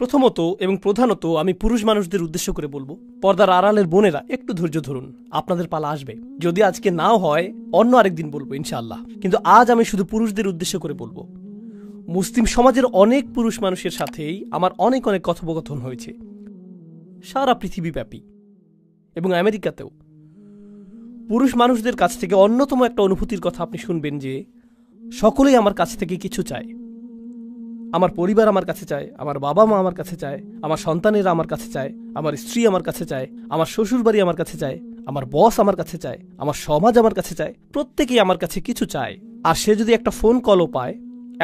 প্রথমত এবং প্রধানত আমি পুরুষ মানুষদের উদ্দেশ্য করে বলবো, পর্দার আড়ালের বোনেরা একটু ধৈর্য ধরুন, আপনাদের পালা আসবে। যদি আজকে নাও হয় অন্য আরেকদিন বলবো ইনশাআল্লাহ, কিন্তু আজ আমি শুধু পুরুষদের উদ্দেশ্য করে বলবো। মুসলিম সমাজের অনেক পুরুষ মানুষের সাথেই আমার অনেক কথোপকথন হয়েছে, সারা পৃথিবীব্যাপী এবং আমেরিকাতেও। পুরুষ মানুষদের কাছ থেকে অন্যতম একটা অনুভূতির কথা আপনি শুনবেন যে সকলেই আমার কাছ থেকে কিছু চায়। আমার পরিবার আমার কাছে চায়, আমার বাবা মা আমার কাছে চায়, আমার সন্তানেরা আমার কাছে চায়, আমার স্ত্রী আমার কাছে চায়, আমার শ্বশুরবাড়ি আমার কাছে চায়, আমার বস আমার কাছে চায়, আমার সমাজ আমার কাছে চায়, প্রত্যেকেই আমার কাছে কিছু চায়। আর সে যদি একটা ফোন কলও পায়,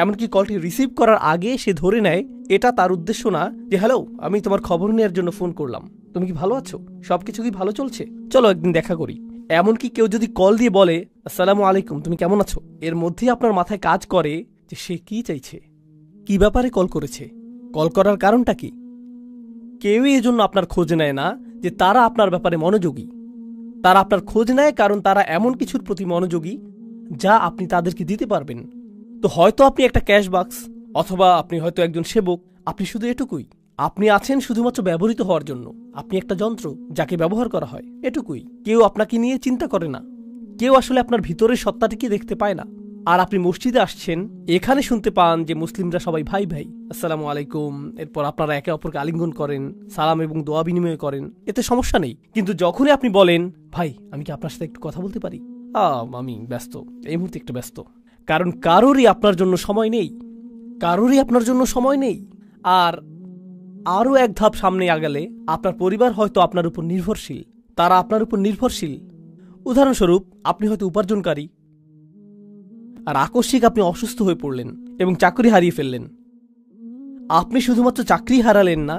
এমনকি কলটি রিসিভ করার আগে সে ধরে নেয় এটা তার উদ্দেশ্য না যে হ্যালো, আমি তোমার খবর নেওয়ার জন্য ফোন করলাম, তুমি কি ভালো আছো, সবকিছু কি ভালো চলছে, চলো একদিন দেখা করি। এমনকি কেউ যদি কল দিয়ে বলে আসসালামু আলাইকুম, তুমি কেমন আছো, এর মধ্যেই আপনার মাথায় কাজ করে যে সে কি চাইছে, কি ব্যাপারে কল করেছে, কল করার কারণটা কি। কেউই এজন্য আপনার খোঁজ নেয় না যে তারা আপনার ব্যাপারে মনোযোগী। তারা আপনার খোঁজ নেয় কারণ তারা এমন কিছুর প্রতি মনোযোগী যা আপনি তাদেরকে দিতে পারবেন। তো হয়তো আপনি একটা ক্যাশ বাক্স, অথবা আপনি হয়তো একজন সেবক, আপনি শুধু এটুকুই। আপনি আছেন শুধুমাত্র ব্যবহৃত হওয়ার জন্য। আপনি একটা যন্ত্র যাকে ব্যবহার করা হয়, এটুকুই। কেউ আপনাকে নিয়ে চিন্তা করে না, কেউ আসলে আপনার ভিতরের সত্তাটিকে দেখতে পায় না। আর আপনি মসজিদে আসছেন, এখানে শুনতে পান যে মুসলিমরা সবাই ভাই ভাই, আসসালামু আলাইকুম, এরপর আপনারা একে অপরকে আলিঙ্গন করেন, সালাম এবং দোয়া বিনিময় করেন, এতে সমস্যা নেই। কিন্তু যখনই আপনি বলেন ভাই আমি কি আপনার সাথে একটু কথা বলতে পারি, আমি ব্যস্ত, এই মুহূর্তে একটু ব্যস্ত, কারণ কারোরই আপনার জন্য সময় নেই, কারোরই আপনার জন্য সময় নেই। আর আরও এক ধাপ সামনে আগালে আপনার পরিবার হয়তো আপনার উপর নির্ভরশীল, তারা আপনার উপর নির্ভরশীল। উদাহরণস্বরূপ আপনি হয়তো উপার্জনকারী, আর আকস্মিক আপনি অসুস্থ হয়ে পড়লেন এবং চাকরি হারিয়ে ফেললেন। আপনি শুধুমাত্র চাকরি হারালেন না,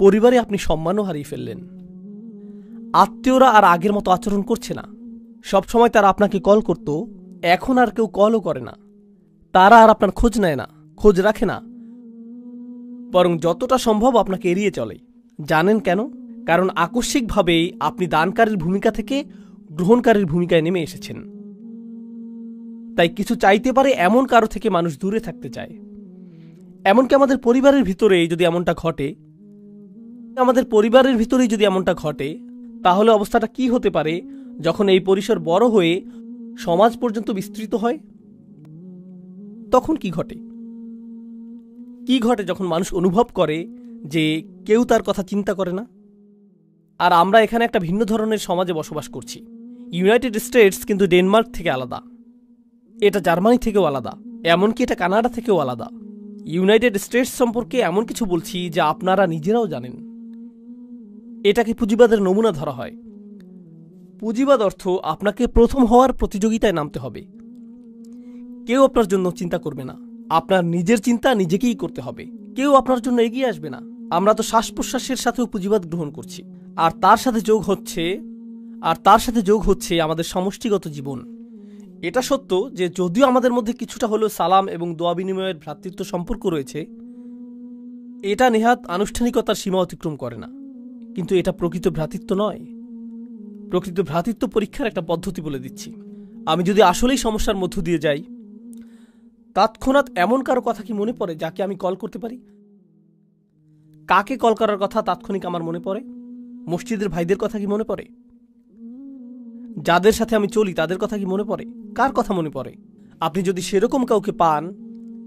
পরিবারে আপনি সম্মানও হারিয়ে ফেললেন। আত্মীয়রা আর আগের মতো আচরণ করছে না। সবসময় তারা আপনাকে কল করত, এখন আর কেউ কলও করে না। তারা আর আপনার খোঁজ নেয় না, খোঁজ রাখে না, বরং যতটা সম্ভব আপনাকে এড়িয়ে চলে। জানেন কেন? কারণ আকস্মিকভাবেই আপনি দানকারীর ভূমিকা থেকে গ্রহণকারীর ভূমিকায় নেমে এসেছেন। তাই কিছু চাইতে পারে এমন কারো থেকে মানুষ দূরে থাকতে চায়। এমনকি আমাদের পরিবারের ভিতরেই যদি এমনটা ঘটে, তাহলে অবস্থাটা কি হতে পারে যখন এই পরিসর বড় হয়ে সমাজ পর্যন্ত বিস্তৃত হয়? তখন কি ঘটে যখন মানুষ অনুভব করে যে কেউ তার কথা চিন্তা করে না? আর আমরা এখানে একটা ভিন্ন ধরনের সমাজে বসবাস করছি। ইউনাইটেড স্টেটস কিন্তু ডেনমার্ক থেকে আলাদা, এটা জার্মানি থেকেও আলাদা, এমনকি এটা কানাডা থেকেও আলাদা। ইউনাইটেড স্টেটস সম্পর্কে এমন কিছু বলছি যা আপনারা নিজেরাও জানেন। এটাকে পুঁজিবাদের নমুনা ধরা হয়। পুঁজিবাদ অর্থ আপনাকে প্রথম হওয়ার প্রতিযোগিতায় নামতে হবে। কেউ আপনার জন্য চিন্তা করবে না, আপনার নিজের চিন্তা নিজেকেই করতে হবে। কেউ আপনার জন্য এগিয়ে আসবে না। আমরা তো শ্বাস প্রশ্বাসের সাথেও পুঁজিবাদ গ্রহণ করছি, আর তার সাথে যোগ হচ্ছে আমাদের সমষ্টিগত জীবন। এটা সত্য যে যদিও আমাদের মধ্যে কিছুটা হলেও সালাম এবং দোয়া বিনিময়ের ভ্রাতৃত্ব সম্পর্ক রয়েছে, এটা নেহাত আনুষ্ঠানিকতার সীমা অতিক্রম করে না। কিন্তু এটা প্রকৃত ভ্রাতৃত্ব নয়। প্রকৃত ভ্রাতৃত্ব পরীক্ষার একটা পদ্ধতি বলে দিচ্ছি। আমি যদি আসলেই সমস্যার মধ্য দিয়ে যাই, তৎক্ষণাৎ এমন কারো কথা কি মনে পড়ে যাকে আমি কল করতে পারি? কাকে কল করার কথা তাৎক্ষণিক আমার মনে পড়ে? মসজিদের ভাইদের কথা কি মনে পড়ে? যাদের সাথে আমি চলি তাদের কথা কি মনে পড়ে? কার কথা মনে পড়ে? আপনি যদি সেরকম কাউকে পান,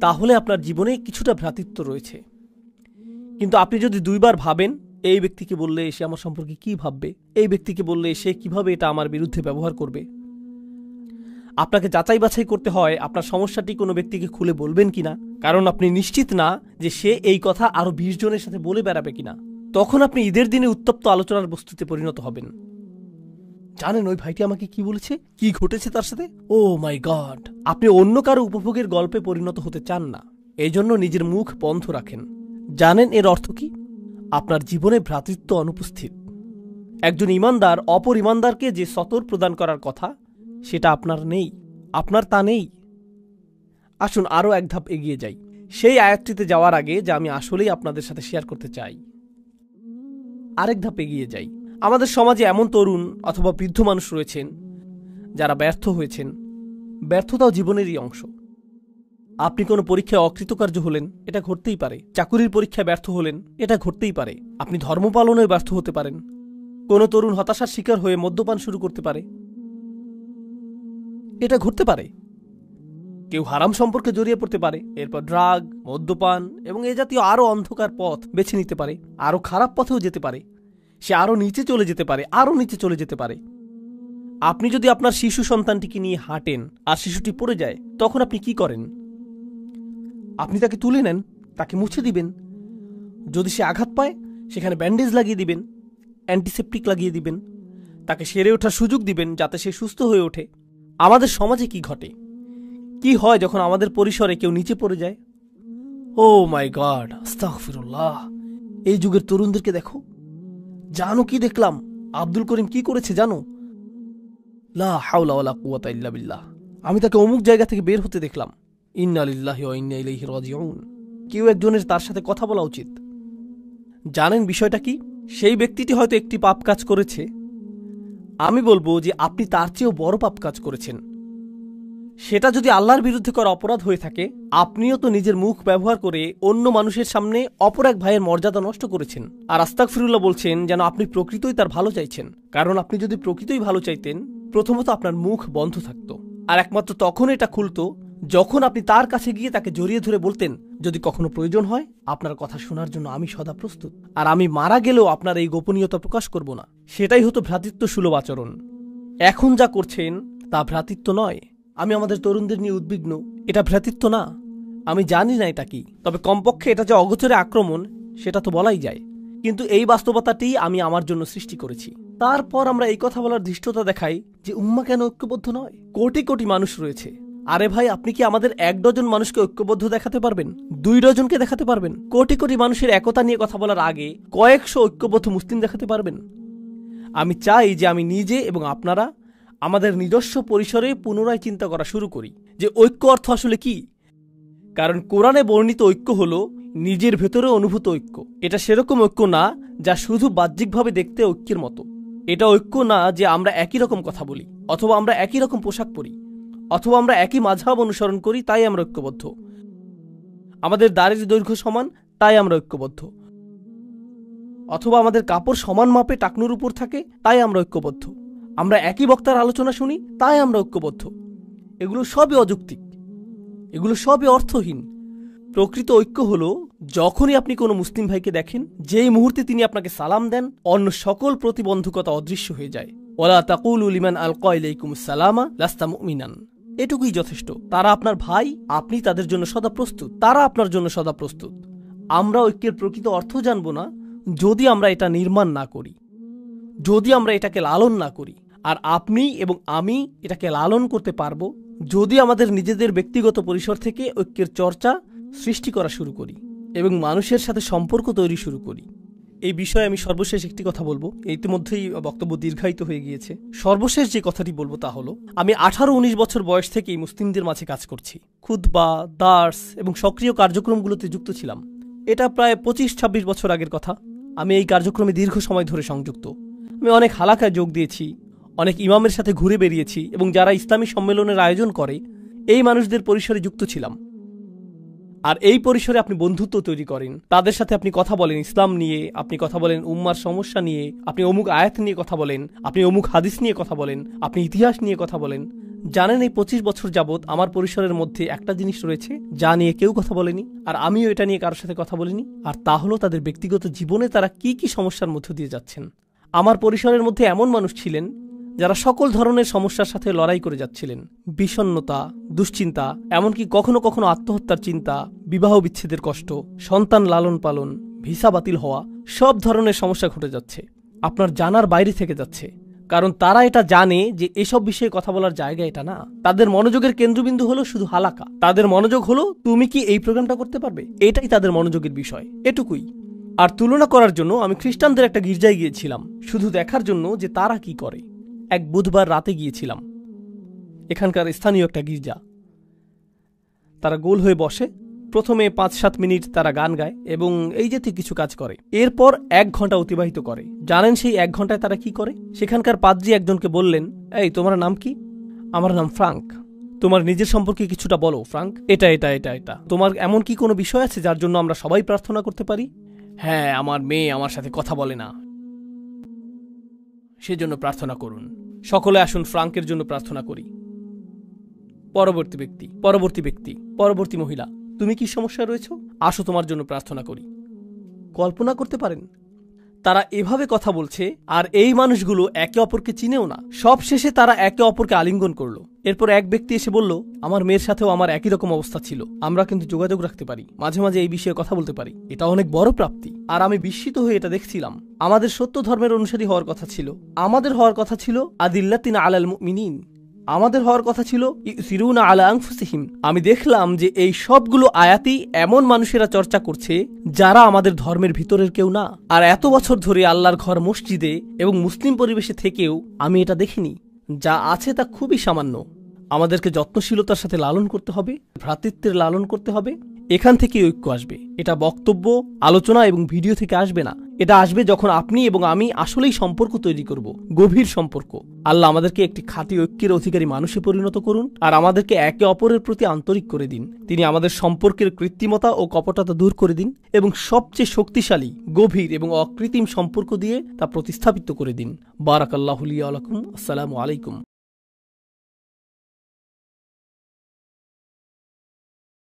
তাহলে আপনার জীবনে কিছুটা ভ্রাতৃত্ব রয়েছে। কিন্তু আপনি যদি দুইবার ভাবেন এই ব্যক্তিকে বললে সে আমার সম্পর্কে কি ভাববে, এই ব্যক্তিকে বললে সে কিভাবে এটা আমার বিরুদ্ধে ব্যবহার করবে, আপনাকে যাচাই বাছাই করতে হয় আপনার সমস্যাটি কোনো ব্যক্তিকে খুলে বলবেন কিনা, কারণ আপনি নিশ্চিত না যে সে এই কথা আরো 20 জনের সাথে বলে বেড়াবে কিনা। তখন আপনি ঈদের দিনে উত্তপ্ত আলোচনার বস্তুতে পরিণত হবেন। জানেন ওই ভাইটি আমাকে কি বলেছে, কি ঘটেছে তার সাথে? ও মাই গড! আপনি অন্য কারো উপভোগের গল্পে পরিণত হতে চান না, এই জন্য নিজের মুখ বন্ধ রাখেন। জানেন এর অর্থ কি? আপনার জীবনে ভ্রাতৃত্ব অনুপস্থিত। একজন ইমানদার অপর ইমানদারকে যে সতর প্রদান করার কথা, সেটা আপনার তা নেই। আসুন আরও এক ধাপ এগিয়ে যাই, সেই আয়াতটিতে যাওয়ার আগে যা আমি আসলেই আপনাদের সাথে শেয়ার করতে চাই। আরেক ধাপ এগিয়ে যাই। আমাদের সমাজে এমন তরুণ অথবা বৃদ্ধ মানুষ রয়েছেন যারা ব্যর্থ হয়েছেন। ব্যর্থতাও জীবনেরই অংশ। আপনি কোনো পরীক্ষায় অকৃতকার্য হলেন, এটা ঘটতেই পারে। চাকুরির পরীক্ষায় ব্যর্থ হলেন, এটা ঘটতেই পারে। আপনি ধর্ম পালনে ব্যর্থ হতে পারেন। কোনো তরুণ হতাশার শিকার হয়ে মদ্যপান শুরু করতে পারে, এটা ঘটতে পারে। কেউ হারাম সম্পর্কে জড়িয়ে পড়তে পারে, এরপর ড্রাগ, মদ্যপান এবং এ জাতীয় আরও অন্ধকার পথ বেছে নিতে পারে, আরও খারাপ পথেও যেতে পারে। সে আরও নিচে চলে যেতে পারে, আরও নিচে চলে যেতে পারে। আপনি যদি আপনার শিশু সন্তানটিকে নিয়ে হাঁটেন আর শিশুটি পড়ে যায়, তখন আপনি কি করেন? আপনি তাকে তুলে নেন, তাকে মুছে দিবেন। যদি সে আঘাত পায়, সেখানে ব্যান্ডেজ লাগিয়ে দিবেন, অ্যান্টিসেপটিক লাগিয়ে দিবেন, তাকে সেরে ওঠার সুযোগ দিবেন যাতে সে সুস্থ হয়ে ওঠে। আমাদের সমাজে কি ঘটে, কি হয় যখন আমাদের পরিসরে কেউ নিচে পড়ে যায়? ও মাই গড, আস্তাগফিরুল্লাহ। এই যুগের তরুণদেরকে দেখো, জানো কি দেখলাম? আব্দুল করিম কি করেছে জানো? লা হাওলা ওয়ালা কুওয়াতা ইল্লা বিল্লাহ। আমি তাকে অমুক জায়গা থেকে বের হতে দেখলাম। ইন্না লিল্লাহি ওয়া ইন্না ইলাইহি রাজিউন। কেউ একজনের তার সাথে কথা বলা উচিত। জানেন বিষয়টা কি? সেই ব্যক্তিটি হয়তো একটি পাপ কাজ করেছে, আমি বলবো যে আপনি তার চেয়েও বড় পাপ কাজ করেছেন। সেটা যদি আল্লাহর বিরুদ্ধে করা অপরাধ হয়ে থাকে, আপনিও তো নিজের মুখ ব্যবহার করে অন্য মানুষের সামনে অপর এক ভাইয়ের মর্যাদা নষ্ট করেছেন। আর আস্তাগফিরুল্লাহ বলছেন যেন আপনি প্রকৃতই তার ভালো চাইছেন। কারণ আপনি যদি প্রকৃতই ভালো চাইতেন, প্রথমত আপনার মুখ বন্ধ থাকত, আর একমাত্র তখন এটা খুলত যখন আপনি তার কাছে গিয়ে তাকে জড়িয়ে ধরে বলতেন, যদি কখনো প্রয়োজন হয় আপনার কথা শোনার জন্য আমি সদা প্রস্তুত, আর আমি মারা গেলেও আপনার এই গোপনীয়তা প্রকাশ করব না। সেটাই হতো ভ্রাতৃত্ব সুলভ আচরণ। এখন যা করছেন তা ভ্রাতৃত্ব নয়। আমি আমাদের তরুণদের নিয়ে উদ্বিগ্ন। এটা ভ্রাতৃত্ব না। আমি জানি না এটা কি, তবে কমপক্ষে এটা যে অগোচরে আক্রমণ সেটা তো বলাই যায়। কিন্তু এই বাস্তবতাটি আমি আমার জন্য সৃষ্টি করেছি। তারপর আমরা এই কথা বলার ধৃষ্টতা দেখাই যে উম্মাহ কেন ঐক্যবদ্ধ নয়? কোটি কোটি মানুষ রয়েছে। আরে ভাই, আপনি কি আমাদের 1 ডজন মানুষকে ঐক্যবদ্ধ দেখাতে পারবেন? 2 ডজনকে দেখাতে পারবেন? কোটি কোটি মানুষের একতা নিয়ে কথা বলার আগে কয়েকশো ঐক্যবদ্ধ মুসলিম দেখাতে পারবেন? আমি চাই যে আমি নিজে এবং আপনারা আমাদের নিজস্ব পরিসরে পুনরায় চিন্তা করা শুরু করি যে ঐক্য অর্থ আসলে কি। কারণ কোরআনে বর্ণিত ঐক্য হলো নিজের ভেতরে অনুভূত ঐক্য। এটা সেরকম ঐক্য না যা শুধু বাহ্যিকভাবে দেখতে ঐক্যের মতো। এটা ঐক্য না যে আমরা একই রকম কথা বলি, অথবা আমরা একই রকম পোশাক পরি, অথবা আমরা একই মাযহাব অনুসরণ করি তাই আমরা ঐক্যবদ্ধ, আমাদের দাড়ির দৈর্ঘ্য সমান তাই আমরা ঐক্যবদ্ধ, অথবা আমাদের কাপড় সমান মাপে টাকনুর উপর থাকে তাই আমরা ঐক্যবদ্ধ, আমরা একই বক্তার আলোচনা শুনি তাই আমরা ঐক্যবদ্ধ। এগুলো সবই অযৌক্তিক, এগুলো সবই অর্থহীন। প্রকৃত ঐক্য হলো যখনই আপনি কোনো মুসলিম ভাইকে দেখেন, যেই মুহূর্তে তিনি আপনাকে সালাম দেন, অন্য সকল প্রতিবন্ধকতা অদৃশ্য হয়ে যায়। ওয়ালা তাকুলু লিমান আলকা ইলাইকুমুস সালামা লাস্তা মুমিনান। এটুকুই যথেষ্ট। তারা আপনার ভাই, আপনি তাদের জন্য সদা প্রস্তুত, তারা আপনার জন্য সদা প্রস্তুত। আমরা ঐক্যের প্রকৃত অর্থ জানব না যদি আমরা এটা নির্মাণ না করি, যদি আমরা এটাকে লালন না করি। আর আপনি এবং আমি এটাকে লালন করতে পারবো যদি আমাদের নিজেদের ব্যক্তিগত পরিসর থেকে ঐক্যের চর্চা সৃষ্টি করা শুরু করি এবং মানুষের সাথে সম্পর্ক তৈরি শুরু করি। এই বিষয়ে আমি সর্বশেষ একটি কথা বলবো। ইতিমধ্যেই বক্তব্য দীর্ঘায়িত হয়ে গিয়েছে। সর্বশেষ যে কথাটি বলবো তা হলো, আমি 18-19 বছর বয়স থেকেই মুসলিমদের মাঝে কাজ করছি। খুতবা, দার্স এবং সক্রিয় কার্যক্রমগুলোতে যুক্ত ছিলাম। এটা প্রায় 25-26 বছর আগের কথা। আমি এই কার্যক্রমে দীর্ঘ সময় ধরে সংযুক্ত। আমি অনেক হালাকায় যোগ দিয়েছি, অনেক ইমামের সাথে ঘুরে বেরিয়েছি এবং যারা ইসলামী সম্মেলনের আয়োজন করে এই মানুষদের পরিসরে যুক্ত ছিলাম। আর এই পরিসরে আপনি বন্ধুত্ব তৈরি করেন, তাদের সাথে আপনি কথা বলেন ইসলাম নিয়ে, আপনি কথা বলেন উম্মার সমস্যা নিয়ে, আপনি অমুক আয়াত নিয়ে কথা বলেন, আপনি অমুক হাদিস নিয়ে কথা বলেন, আপনি ইতিহাস নিয়ে কথা বলেন। জানেন, এই 25 বছর যাবৎ আমার পরিসরের মধ্যে একটা জিনিস রয়েছে যা নিয়ে কেউ কথা বলেনি, আর আমিও এটা নিয়ে কারোর সাথে কথা বলিনি। আর তা হলো তাদের ব্যক্তিগত জীবনে তারা কি কি সমস্যার মধ্য দিয়ে যাচ্ছেন। আমার পরিসরের মধ্যে এমন মানুষ ছিলেন যারা সকল ধরনের সমস্যার সাথে লড়াই করে যাচ্ছিলেন। বিষণ্ণতা, দুশ্চিন্তা, এমনকি কখনো কখনো আত্মহত্যার চিন্তা, বিবাহ বিচ্ছেদের কষ্ট, সন্তান লালন পালন, ভিসা বাতিল হওয়া, সব ধরনের সমস্যা ঘটে যাচ্ছে। আপনার জানার বাইরে থেকে যাচ্ছে, কারণ তারা এটা জানে যে এসব বিষয়ে কথা বলার জায়গা এটা না। তাদের মনোযোগের কেন্দ্রবিন্দু হলো শুধু হালাকা। তাদের মনোযোগ হলো তুমি কি এই প্রোগ্রামটা করতে পারবে, এটাই তাদের মনোযোগের বিষয়, এটুকুই। আর তুলনা করার জন্য আমি খ্রিস্টানদের একটা গির্জায় গিয়েছিলাম, শুধু দেখার জন্য যে তারা কি করে। এক বুধবার রাতে গিয়েছিলাম, এখানকার স্থানীয় একটা গির্জা। তারা গোল হয়ে বসে, প্রথমে 5-7 মিনিট তারা গান গায় এবং এই জাতীয় কিছু কাজ করে। এরপর 1 ঘন্টা অতিবাহিত করে। জানেন সেই 1 ঘন্টায় তারা কি করে? সেখানকার পাদ্রী একজনকে বললেন, এই তোমার নাম কি? আমার নাম ফ্রাঙ্ক। তোমার নিজের সম্পর্কে কিছুটা বলো ফ্রাঙ্ক। এটা তোমার এমন কি কোনো বিষয় আছে যার জন্য আমরা সবাই প্রার্থনা করতে পারি? হ্যাঁ, আমার মেয়ে আমার সাথে কথা বলে না, সেজন্য প্রার্থনা করুন। সকলে আসুন ফ্রাঙ্কের জন্য প্রার্থনা করি। পরবর্তী মহিলা, তুমি কি সমস্যা রয়েছ? আসো, তোমার জন্য প্রার্থনা করি। কল্পনা করতে পারেন তারা এভাবে কথা বলছে আর এই মানুষগুলো একে অপরকে চিনেও না। সব শেষে তারা একে অপরকে আলিঙ্গন করলো। এরপর এক ব্যক্তি এসে বলল, আমার মেয়ের সাথেও আমার একই রকম অবস্থা ছিল, আমরা কিন্তু যোগাযোগ রাখতে পারি, মাঝে মাঝে এই বিষয়ে কথা বলতে পারি, এটা অনেক বড় প্রাপ্তি। আর আমি বিস্মিত হয়ে এটা দেখছিলাম। আমাদের সত্য ধর্মের অনুসারী হওয়ার কথা ছিল, আদিল্লাতিন আলাল মুমিনিন, আমাদের হওয়ার কথা ছিল ইউসিরুনা আলা আনফুসিহিম। আমি দেখলাম যে এই সবগুলো আয়াতই এমন মানুষেরা চর্চা করছে যারা আমাদের ধর্মের ভিতরের কেউ না। আর এত বছর ধরে আল্লাহর ঘর মসজিদে এবং মুসলিম পরিবেশে থেকেও আমি এটা দেখিনি। যা আছে তা খুবই সামান্য। আমাদেরকে যত্নশীলতার সাথে লালন করতে হবে, ভ্রাতৃত্বের লালন করতে হবে। এখান থেকে ঐক্য আসবে। এটা বক্তব্য, আলোচনা এবং ভিডিও থেকে আসবে না। এটা আসবে যখন আপনি এবং আমি আসলেই সম্পর্ক তৈরি করব, গভীর সম্পর্ক। আল্লাহ আমাদেরকে একটি খাঁটি ঐক্যের অধিকারী মানুষে পরিণত করুন আর আমাদেরকে একে অপরের প্রতি আন্তরিক করে দিন। তিনি আমাদের সম্পর্কের কৃত্রিমতা ও কপটতা দূর করে দিন এবং সবচেয়ে শক্তিশালী, গভীর এবং অকৃত্রিম সম্পর্ক দিয়ে তা প্রতিস্থাপিত করে দিন। বারাকাল্লাহু লি ওয়া লাকুম। আসসালামু আলাইকুম।